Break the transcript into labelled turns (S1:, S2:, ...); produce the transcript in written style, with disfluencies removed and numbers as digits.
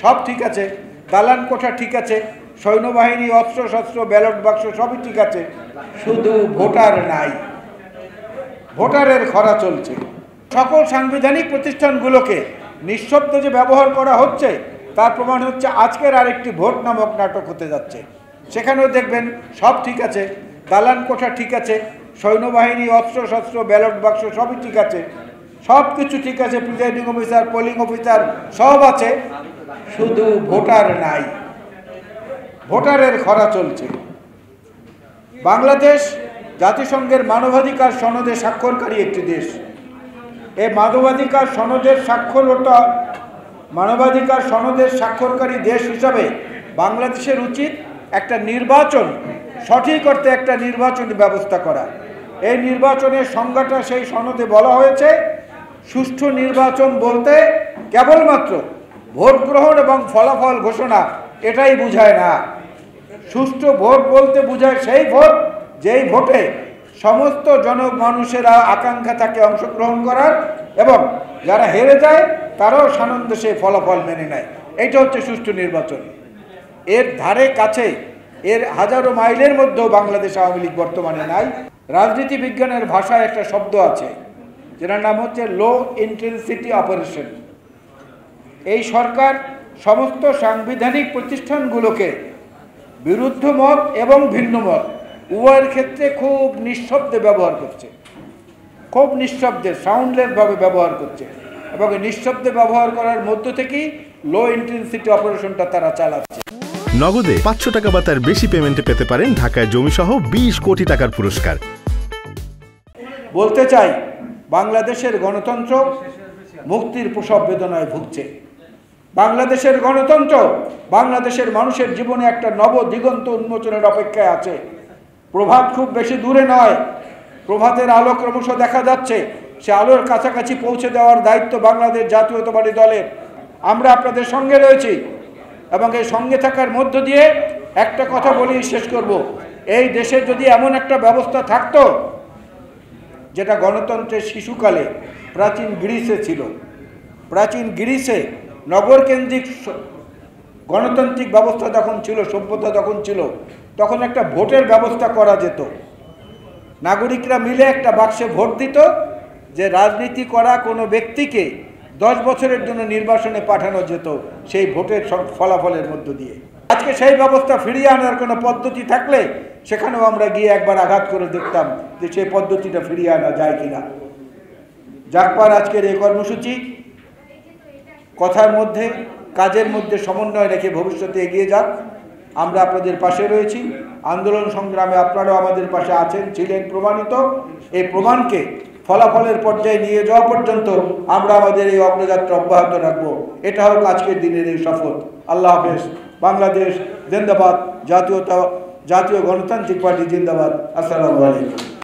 S1: সব ঠিক আছে, দালান কোঠা ঠিক আছে, সৈন্যবাহিনী, অস্ত্র শস্ত্র, ব্যালট বাক্স সবই ঠিক আছে, শুধু ভোটার নাই। ভোটারের খরা চলছে। সকল সাংবিধানিক প্রতিষ্ঠানগুলোকে নিঃশব্দে যে ব্যবহার করা হচ্ছে তার প্রমাণ হচ্ছে আজকের আরেকটি ভোট নামক নাটক হতে যাচ্ছে। সেখানেও দেখবেন সব ঠিক আছে, দালান কোঠা ঠিক আছে, সৈন্যবাহিনী, অস্ত্র শস্ত্র, ব্যালট বাক্স সবই ঠিক আছে, সব কিছু ঠিক আছে, প্রিজাইডিং অফিসার, পোলিং অফিসার সব আছে, শুধু ভোটার নাই। ভোটারের খরা চলছে। বাংলাদেশ জাতিসংঘের মানবাধিকার সনদে স্বাক্ষরকারী একটি দেশ। এই মানবাধিকার সনদের স্বাক্ষরকারী দেশ হিসাবে বাংলাদেশের উচিত একটা নির্বাচন, সঠিক অর্থে একটা নির্বাচনী ব্যবস্থা করা। এই নির্বাচনের সংজ্ঞাটা সেই সনদে বলা হয়েছে, সুষ্ঠু নির্বাচন বলতে কেবলমাত্র ভোট গ্রহণ এবং ফলাফল ঘোষণা এটাই বোঝায় না। সুষ্ঠু ভোট বলতে বোঝায় সেই ভোট যেই ভোটে সমস্ত জনমানুষেরা আকাঙ্ক্ষা থাকে অংশগ্রহণ করার, এবং যারা হেরে যায় তারাও সানন্দে সেই ফলাফল মেনে নেয়। এইটা হচ্ছে সুষ্ঠু নির্বাচন। এর ধারে কাছে, এর হাজারো মাইলের মধ্যেও বাংলাদেশ আওয়ামী লীগ বর্তমানে নাই। রাজনীতি বিজ্ঞানের ভাষায় একটা শব্দ আছে যেটার নাম হচ্ছে লো ইন্টেন্সিটি অপারেশন। এই সরকার সমস্ত সাংবিধানিক প্রতিষ্ঠানগুলোকে বিরুদ্ধ মত এবং ভিন্ন মত উভয়ের ক্ষেত্রে খুব নিঃশব্দে ব্যবহার করছে, খুব নিঃশব্দে, সাউন্ডলেসভাবে ব্যবহার করছে, এবং নিঃশব্দে ব্যবহার করার মধ্য থেকেই লো ইন্টেন্সিটি অপারেশনটা তারা চালাচ্ছে।
S2: নগদে 500 টাকা বা তার বেশি পেমেন্টে পেতে পারেন ঢাকায় জমিসহ 20 কোটি টাকার পুরস্কার।
S1: বলতে চাই, বাংলাদেশের গণতন্ত্র মুক্তির প্রসব বেদনায় ভুগছে। বাংলাদেশের গণতন্ত্র বাংলাদেশের মানুষের জীবনে একটা নব দিগন্ত উন্মোচনের অপেক্ষায় আছে। প্রভাত খুব বেশি দূরে নয়, প্রভাতের আলো ক্রমশ দেখা যাচ্ছে। সে আলোর কাছাকাছি পৌঁছে দেওয়ার দায়িত্ব বাংলাদেশ জাতীয়তাবাদী দলের। আমরা আপনাদের সঙ্গে রয়েছি, এবং এই সঙ্গে থাকার মধ্য দিয়ে একটা কথা বলেই শেষ করব। এই দেশে যদি এমন একটা ব্যবস্থা থাকতো যেটা গণতন্ত্রের শিশুকালে প্রাচীন গ্রিসে ছিল, প্রাচীন গ্রিসে নগরকেন্দ্রিক গণতান্ত্রিক ব্যবস্থা যখন ছিল, সভ্যতা যখন ছিল, তখন একটা ভোটের ব্যবস্থা করা যেত। নাগরিকরা মিলে একটা বাক্সে ভোট দিত, যে রাজনীতি করা কোনো ব্যক্তিকে 10 বছরের জন্য নির্বাচনে পাঠানো যেত সেই ভোটের ফলাফলের মধ্য দিয়ে। আজকে সেই ব্যবস্থা ফিরিয়ে আনার কোনো পদ্ধতি থাকলে সেখানেও আমরা গিয়ে একবার আঘাত করে দেখতাম যে সেই পদ্ধতিটা ফিরিয়ে আনা যায় কিনা। জাগপার আজকের এই কর্মসূচি কথার মধ্যে, কাজের মধ্যে সমন্বয় রেখে ভবিষ্যতে এগিয়ে যাক। আমরা আপনাদের পাশে রয়েছি। আন্দোলন সংগ্রামে আপনারাও আমাদের পাশে আছেন, ছিলেন, প্রমাণিত। এই প্রমাণকে ফলাফলের পর্যায়ে নিয়ে যাওয়া পর্যন্ত আমরা আমাদের এই অগ্রযাত্রা অব্যাহত রাখবো। এটা হোক আজকের দিনের এই শপথ। আল্লাহ হাফেজ। বাংলাদেশ জিন্দাবাদ। জাতীয় গণতান্ত্রিক পার্টি জিন্দাবাদ। আসসালামু আলাইকুম।